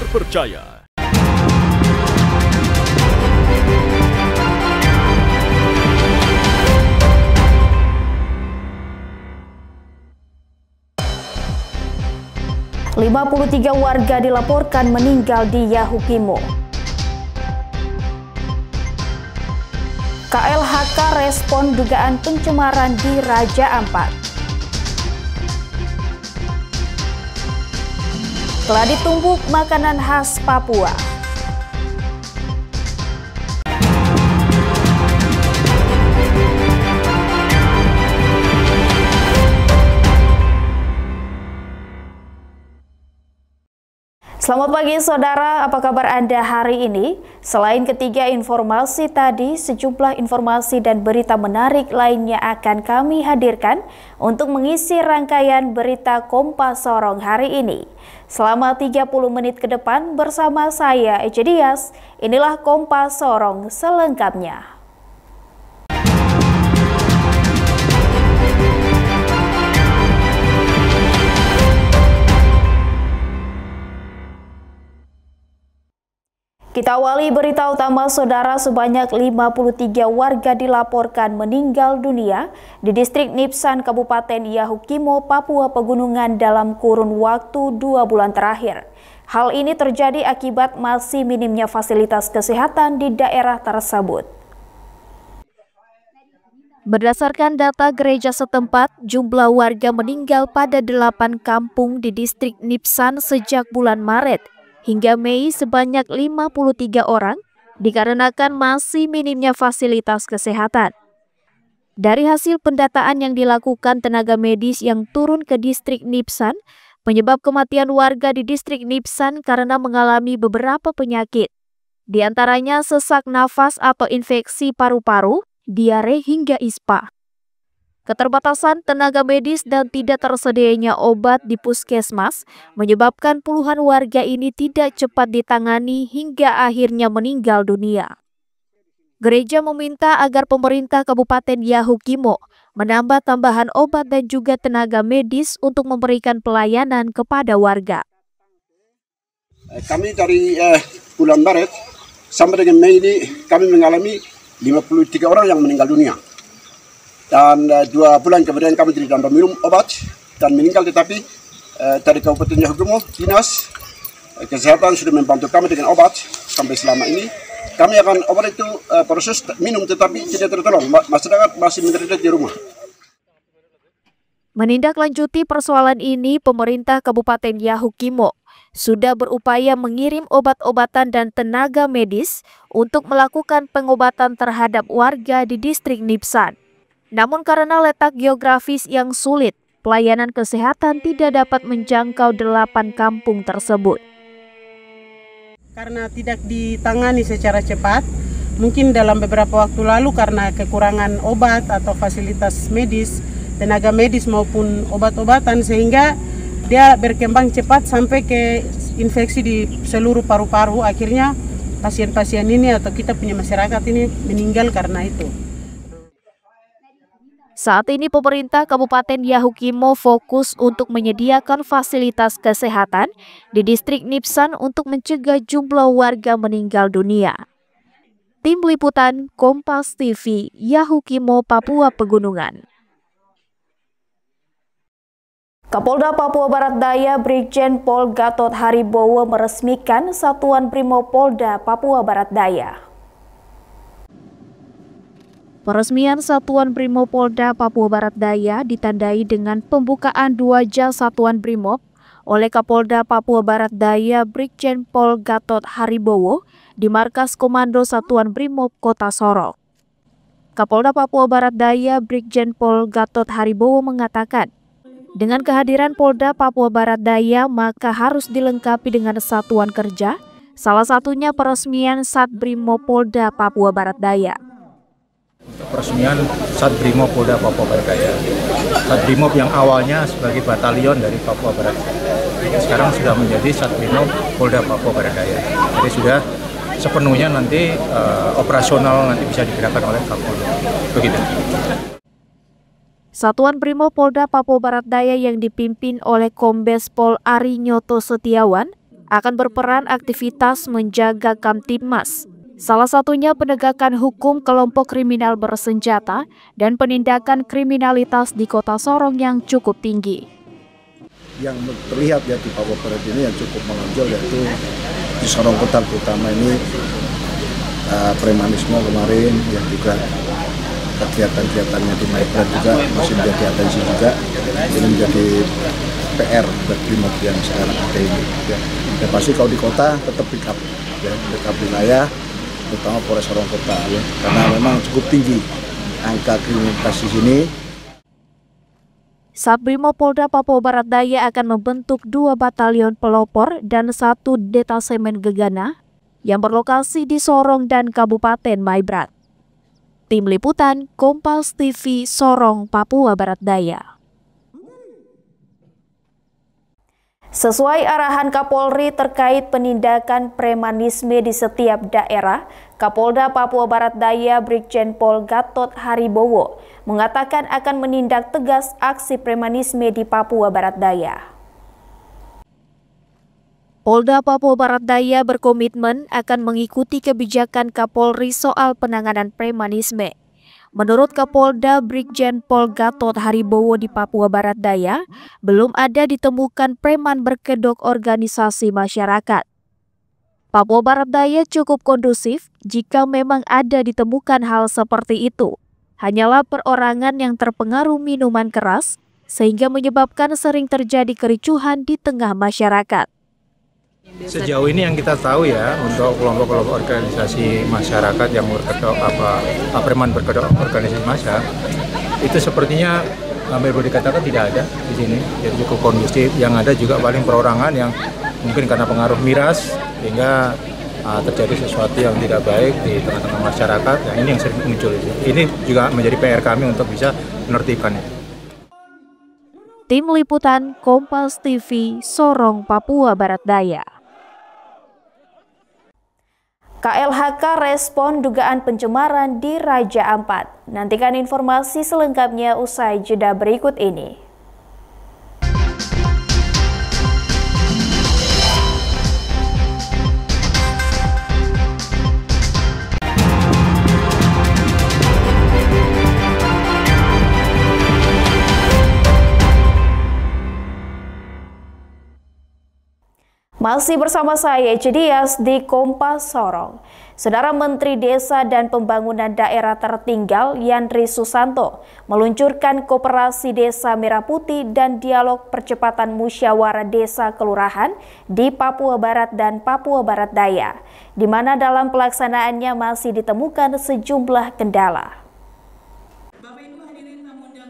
terpercaya. ...53 warga dilaporkan meninggal di Yahukimo. KLHK respon dugaan pencemaran di Raja Ampat. Telah ditumbuk makanan khas Papua. Selamat pagi saudara, apa kabar Anda hari ini? Selain ketiga informasi tadi, sejumlah informasi dan berita menarik lainnya akan kami hadirkan untuk mengisi rangkaian berita Kompas Sorong hari ini. Selama 30 menit ke depan bersama saya Ece Dias, inilah Kompas Sorong selengkapnya. Kita awali berita utama saudara, sebanyak 53 warga dilaporkan meninggal dunia di distrik Nipsan Kabupaten Yahukimo, Papua Pegunungan dalam kurun waktu 2 bulan terakhir. Hal ini terjadi akibat masih minimnya fasilitas kesehatan di daerah tersebut. Berdasarkan data gereja setempat, jumlah warga meninggal pada 8 kampung di distrik Nipsan sejak bulan Maret. Hingga Mei sebanyak 53 orang dikarenakan masih minimnya fasilitas kesehatan. Dari hasil pendataan yang dilakukan tenaga medis yang turun ke distrik Nipsan, penyebab kematian warga di distrik Nipsan karena mengalami beberapa penyakit. Di antaranya sesak nafas atau infeksi paru-paru, diare hingga ispa. Keterbatasan tenaga medis dan tidak tersedianya obat di puskesmas menyebabkan puluhan warga ini tidak cepat ditangani hingga akhirnya meninggal dunia. Gereja meminta agar pemerintah Kabupaten Yahukimo menambah tambahan obat dan juga tenaga medis untuk memberikan pelayanan kepada warga. Kami dari bulan Maret sampai dengan Mei ini kami mengalami 53 orang yang meninggal dunia. Dan 2 bulan kemudian kami tidak minum obat dan meninggal, tetapi dari Kabupaten Yahukimo, Dinas Kesehatan sudah membantu kami dengan obat sampai selama ini. Kami akan obat itu proses minum tetapi tidak tertolong, masyarakat masih menderita di rumah. Menindaklanjuti persoalan ini, pemerintah Kabupaten Yahukimo sudah berupaya mengirim obat-obatan dan tenaga medis untuk melakukan pengobatan terhadap warga di distrik Nipsan. Namun karena letak geografis yang sulit, pelayanan kesehatan tidak dapat menjangkau 8 kampung tersebut. Karena tidak ditangani secara cepat, mungkin dalam beberapa waktu lalu karena kekurangan obat atau fasilitas medis, tenaga medis maupun obat-obatan, sehingga dia berkembang cepat sampai ke infeksi di seluruh paru-paru. Akhirnya pasien-pasien ini atau kita punya masyarakat ini meninggal karena itu. Saat ini pemerintah Kabupaten Yahukimo fokus untuk menyediakan fasilitas kesehatan di distrik Nipsan untuk mencegah jumlah warga meninggal dunia. Tim Liputan Kompas TV, Yahukimo, Papua Pegunungan. Kapolda Papua Barat Daya Brigjen Pol Gatot Haribowo meresmikan Satuan Brimopolda Papua Barat Daya. Peresmian Satuan Brimopolda Papua Barat Daya ditandai dengan pembukaan 2 jas Satuan Brimob oleh Kapolda Papua Barat Daya Brigjen Pol Gatot Haribowo di Markas Komando Satuan Brimob Kota Sorong. Kapolda Papua Barat Daya Brigjen Pol Gatot Haribowo mengatakan, dengan kehadiran Polda Papua Barat Daya maka harus dilengkapi dengan satuan kerja, salah satunya peresmian Satbrimopolda Papua Barat Daya. Peresmian Satbrimob Polda Papua Barat Daya. Satbrimob yang awalnya sebagai batalion dari Papua Barat sekarang sudah menjadi Satbrimob Polda Papua Barat Daya. Jadi sudah sepenuhnya nanti operasional nanti bisa digerakkan oleh Kapolda. Begitu. Satuan Brimopolda Papua Barat Daya yang dipimpin oleh Kombes Pol Ari Nyoto Setiawan akan berperan aktivitas menjaga Kamtibmas. Salah satunya penegakan hukum kelompok kriminal bersenjata dan penindakan kriminalitas di Kota Sorong yang cukup tinggi. Yang terlihat ya di Papua Barat ini yang cukup menonjol yaitu di Sorong Kota terutama ini premanisme kemarin yang juga kegiatan-kegiatannya di Maibrat juga masih menjadi atensi juga. Ini menjadi PR bagi yang sekarang ada ini. Ya pasti kalau di kota tetap backup wilayah, terutama Polres Sorong Kota ya, karena memang cukup tinggi angka kriminalitas di sini. Satbrimo Polda Papua Barat Daya akan membentuk 2 batalion pelopor dan 1 detasemen gegana yang berlokasi di Sorong dan Kabupaten Maibrat. Tim Liputan Kompas TV Sorong, Papua Barat Daya. Sesuai arahan Kapolri terkait penindakan premanisme di setiap daerah, Kapolda Papua Barat Daya Brigjen Pol Gatot Haribowo mengatakan akan menindak tegas aksi premanisme di Papua Barat Daya. Polda Papua Barat Daya berkomitmen akan mengikuti kebijakan Kapolri soal penanganan premanisme. Menurut Kapolda Brigjen Pol Gatot Haribowo di Papua Barat Daya, belum ada ditemukan preman berkedok organisasi masyarakat. Papua Barat Daya cukup kondusif jika memang ada ditemukan hal seperti itu. Hanyalah perorangan yang terpengaruh minuman keras, sehingga menyebabkan sering terjadi kericuhan di tengah masyarakat. Sejauh ini yang kita tahu ya, untuk kelompok-kelompok organisasi masyarakat yang berkedok preman berkedok organisasi massa, itu sepertinya hampir boleh dikatakan tidak ada di sini. Jadi cukup kondusif. Yang ada juga paling perorangan yang mungkin karena pengaruh miras sehingga terjadi sesuatu yang tidak baik di tengah-tengah masyarakat. Nah, ini yang sering muncul. Ini juga menjadi PR kami untuk bisa menertibkannya. Tim Liputan Kompas TV Sorong, Papua Barat Daya. KLHK respon dugaan pencemaran di Raja Ampat. Nantikan informasi selengkapnya usai jeda berikut ini. Masih bersama saya, Cedias, di Kompas Sorong. Saudara Menteri Desa dan Pembangunan Daerah Tertinggal Yandri Susanto meluncurkan Koperasi Desa Merah Putih dan Dialog Percepatan Musyawarah Desa Kelurahan di Papua Barat dan Papua Barat Daya, di mana dalam pelaksanaannya masih ditemukan sejumlah kendala.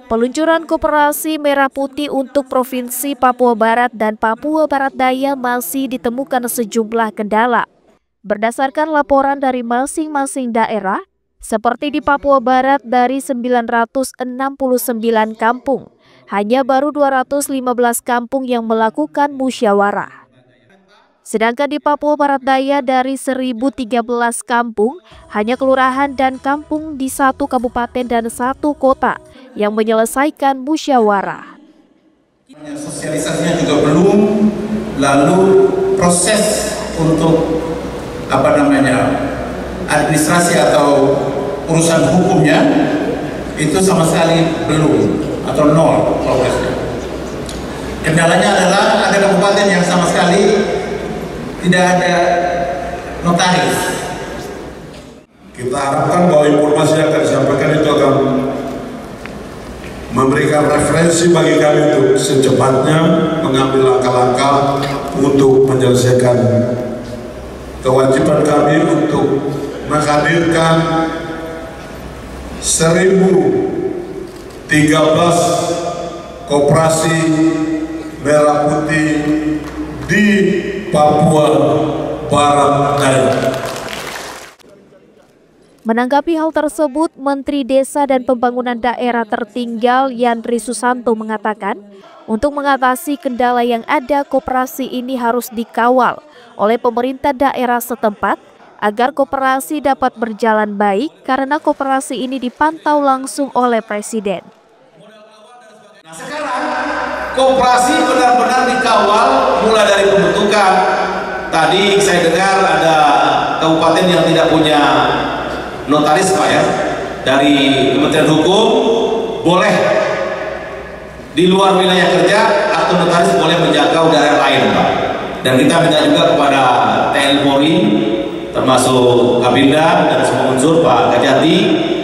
Peluncuran Koperasi Merah Putih untuk Provinsi Papua Barat dan Papua Barat Daya masih ditemukan sejumlah kendala. Berdasarkan laporan dari masing-masing daerah, seperti di Papua Barat dari 969 kampung, hanya baru 215 kampung yang melakukan musyawarah. Sedangkan di Papua Barat Daya dari 1013 kampung, hanya kelurahan dan kampung di 1 kabupaten dan 1 kota yang menyelesaikan musyawarah. Sosialisasinya juga belum, lalu proses untuk administrasi atau urusan hukumnya itu sama sekali belum atau nol progresnya. Kendalanya adalah ada kabupaten yang sama sekali tidak ada notaris. Kita harapkan bahwa informasi yang akan disampaikan itu akan memberikan referensi bagi kami untuk secepatnya mengambil langkah-langkah untuk menyelesaikan kewajiban kami untuk menghadirkan 1013 koperasi merah putih di Papua Barat Daya. Menanggapi hal tersebut, Menteri Desa dan Pembangunan Daerah Tertinggal Yandri Susanto mengatakan, untuk mengatasi kendala yang ada, koperasi ini harus dikawal oleh pemerintah daerah setempat agar koperasi dapat berjalan baik karena koperasi ini dipantau langsung oleh Presiden. Nah, sekarang koperasi benar-benar dikawal mulai dari pembentukan, tadi saya dengar ada kabupaten yang tidak punya notaris Pak ya, dari Kementerian Hukum boleh di luar wilayah kerja atau notaris boleh menjangkau daerah lain Pak. Dan kita minta juga kepada TNI Polri termasuk Kabinda dan semua unsur Pak Kajati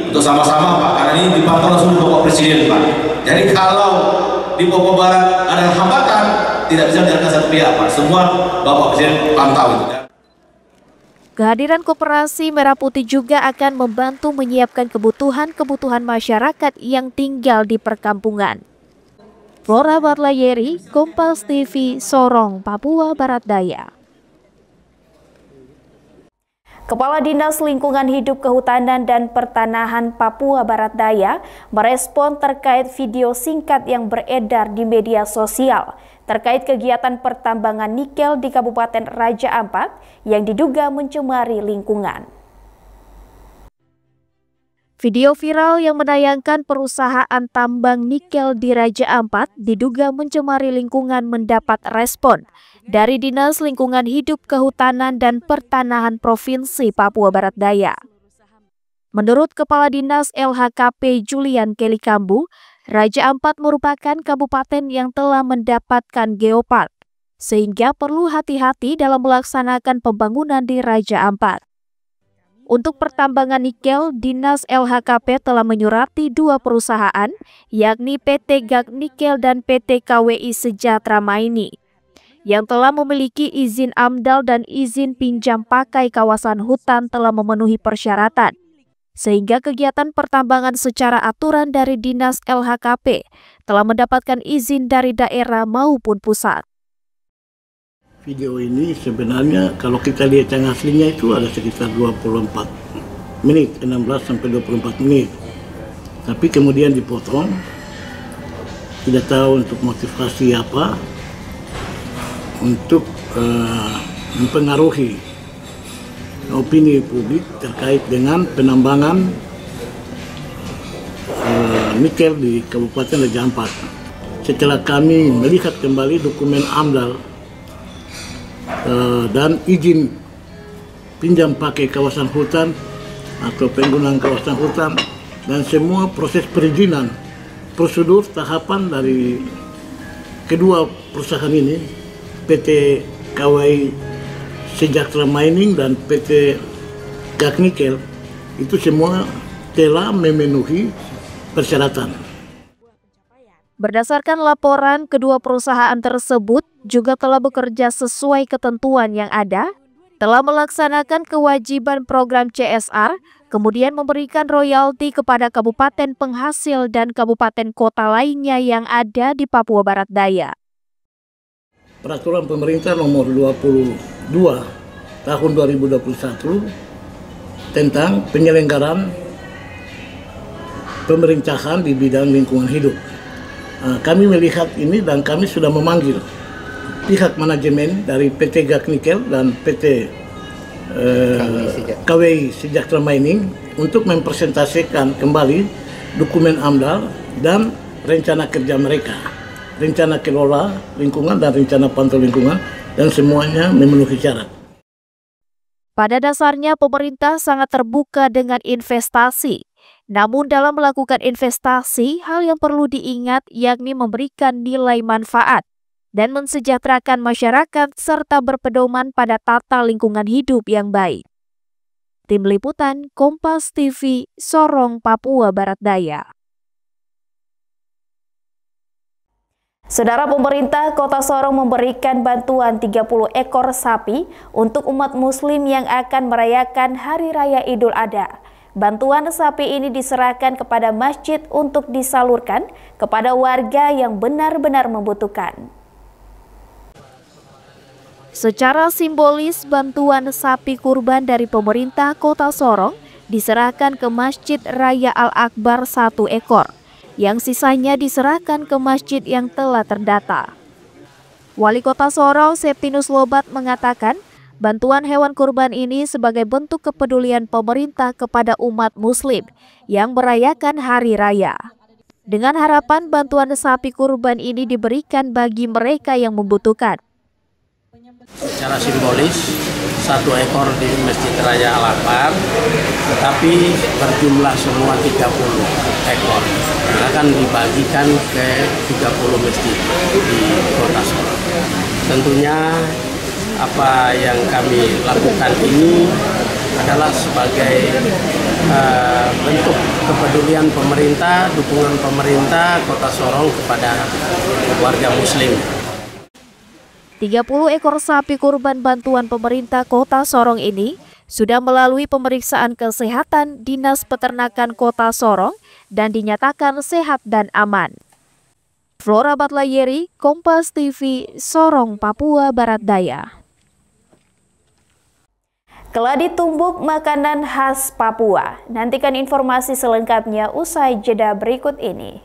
untuk sama-sama Pak, karena ini dipantau langsung Bapak Presiden Pak. Jadi kalau di Papua Barat ada hambatan, tidak bisa dijalankan satu pihak Pak, semua Bapak Presiden pantau itu. Kehadiran Koperasi Merah Putih juga akan membantu menyiapkan kebutuhan masyarakat yang tinggal di perkampungan. Flora Barlayeri, Kompas TV, Sorong, Papua Barat Daya. Kepala Dinas Lingkungan Hidup Kehutanan dan Pertanahan Papua Barat Daya merespon terkait video singkat yang beredar di media sosial terkait kegiatan pertambangan nikel di Kabupaten Raja Ampat yang diduga mencemari lingkungan. Video viral yang menayangkan perusahaan tambang nikel di Raja Ampat diduga mencemari lingkungan mendapat respon dari Dinas Lingkungan Hidup Kehutanan dan Pertanahan Provinsi Papua Barat Daya. Menurut Kepala Dinas LHKP Julian Kelly Kambu, Raja Ampat merupakan kabupaten yang telah mendapatkan geopark, sehingga perlu hati-hati dalam melaksanakan pembangunan di Raja Ampat. Untuk pertambangan nikel, Dinas LHKP telah menyurati 2 perusahaan, yakni PT Gag Nikel dan PT KWI Sejahtera Mining, yang telah memiliki izin AMDAL dan izin pinjam pakai kawasan hutan telah memenuhi persyaratan, sehingga kegiatan pertambangan secara aturan dari Dinas LHKP telah mendapatkan izin dari daerah maupun pusat. Video ini sebenarnya kalau kita lihat yang aslinya itu ada sekitar 24 menit, 16 sampai 24 menit. Tapi kemudian dipotong, tidak tahu untuk motivasi apa, untuk mempengaruhi opini publik terkait dengan penambangan nikel di Kabupaten Raja Ampat. Setelah kami melihat kembali dokumen AMDAL dan izin pinjam pakai kawasan hutan atau penggunaan kawasan hutan dan semua proses perizinan, prosedur tahapan dari kedua perusahaan ini, PT KWI Sejahtera Mining dan PT Gag Nikel, itu semua telah memenuhi persyaratan. Berdasarkan laporan, kedua perusahaan tersebut juga telah bekerja sesuai ketentuan yang ada, telah melaksanakan kewajiban program CSR, kemudian memberikan royalti kepada kabupaten penghasil dan kabupaten kota lainnya yang ada di Papua Barat Daya. Peraturan pemerintah nomor 22 tahun 2021 tentang penyelenggaraan pemerintahan di bidang lingkungan hidup. Kami melihat ini dan kami sudah memanggil pihak manajemen dari PT Gag Nikel dan PT KWI Sejahtera Mining untuk mempresentasikan kembali dokumen AMDAL dan rencana kerja mereka, rencana kelola lingkungan dan rencana pantau lingkungan, dan semuanya memenuhi syarat. Pada dasarnya pemerintah sangat terbuka dengan investasi. Namun dalam melakukan investasi, hal yang perlu diingat yakni memberikan nilai manfaat dan mensejahterakan masyarakat serta berpedoman pada tata lingkungan hidup yang baik. Tim Liputan Kompas TV, Sorong, Papua Barat Daya. Saudara, pemerintah Kota Sorong memberikan bantuan 30 ekor sapi untuk umat muslim yang akan merayakan Hari Raya Idul Adha. Bantuan sapi ini diserahkan kepada masjid untuk disalurkan kepada warga yang benar-benar membutuhkan. Secara simbolis, bantuan sapi kurban dari pemerintah Kota Sorong diserahkan ke Masjid Raya Al-Akbar 1 ekor, yang sisanya diserahkan ke masjid yang telah terdata. Wali Kota Sorong, Septinus Lobat, mengatakan bantuan hewan kurban ini sebagai bentuk kepedulian pemerintah kepada umat muslim yang merayakan hari raya. Dengan harapan bantuan sapi kurban ini diberikan bagi mereka yang membutuhkan. Secara simbolis 1 ekor di Masjid Raya Al-Akbar, tetapi berjumlah semua 30 ekor. Akan dibagikan ke 30 masjid di Kota Sorong. Tentunya apa yang kami lakukan ini adalah sebagai bentuk kepedulian pemerintah, dukungan pemerintah Kota Sorong kepada warga Muslim. 30 ekor sapi kurban bantuan pemerintah Kota Sorong ini sudah melalui pemeriksaan kesehatan Dinas Peternakan Kota Sorong dan dinyatakan sehat dan aman. Flora Batlayeri, Kompas TV, Sorong, Papua Barat Daya. Keladi tumbuk makanan khas Papua. Nantikan informasi selengkapnya usai jeda berikut ini.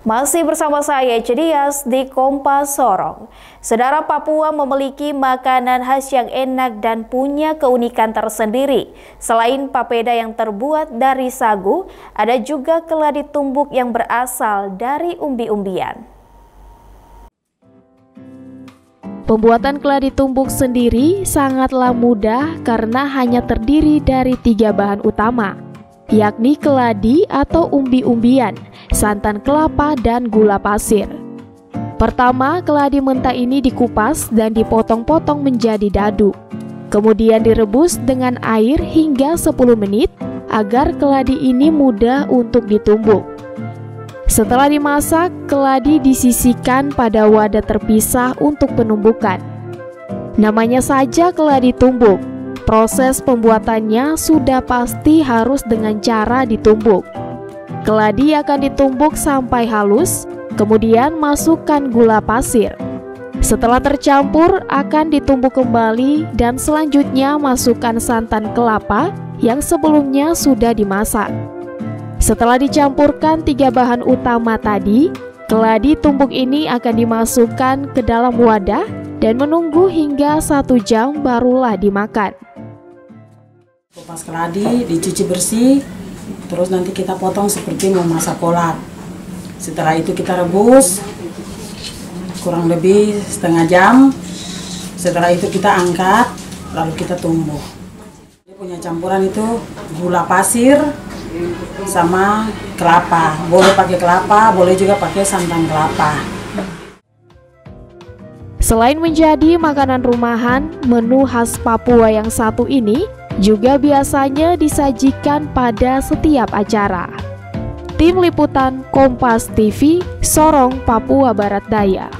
Masih bersama saya Cedias di Kompas Sorong. Saudara, Papua memiliki makanan khas yang enak dan punya keunikan tersendiri. Selain papeda yang terbuat dari sagu, ada juga keladi tumbuk yang berasal dari umbi-umbian. Pembuatan keladi tumbuk sendiri sangatlah mudah karena hanya terdiri dari 3 bahan utama, yakni keladi atau umbi-umbian, santan kelapa, dan gula pasir. Pertama, keladi mentah ini dikupas dan dipotong-potong menjadi dadu. Kemudian direbus dengan air hingga 10 menit agar keladi ini mudah untuk ditumbuk. Setelah dimasak, keladi disisihkan pada wadah terpisah untuk penumbukan. Namanya saja keladi tumbuk. Proses pembuatannya sudah pasti harus dengan cara ditumbuk. Keladi akan ditumbuk sampai halus, kemudian masukkan gula pasir. Setelah tercampur, akan ditumbuk kembali dan selanjutnya masukkan santan kelapa yang sebelumnya sudah dimasak. Setelah dicampurkan 3 bahan utama tadi, keladi tumbuk ini akan dimasukkan ke dalam wadah dan menunggu hingga 1 jam barulah dimakan. Kupas keladi dicuci bersih, terus nanti kita potong seperti memasak kolak. Setelah itu kita rebus kurang lebih setengah jam. Setelah itu kita angkat, lalu kita tumbuk. Dia punya campuran itu gula pasir sama kelapa. Boleh pakai kelapa, boleh juga pakai santan kelapa. Selain menjadi makanan rumahan, menu khas Papua yang satu ini juga biasanya disajikan pada setiap acara. Tim Liputan Kompas TV, Sorong, Papua Barat Daya.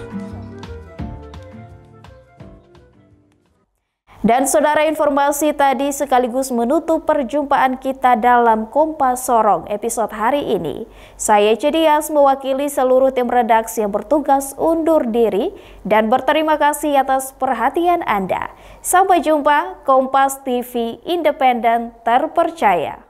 Dan saudara, informasi tadi sekaligus menutup perjumpaan kita dalam Kompas Sorong episode hari ini. Saya Cedias mewakili seluruh tim redaksi yang bertugas undur diri dan berterima kasih atas perhatian Anda. Sampai jumpa. Kompas TV, independen, terpercaya.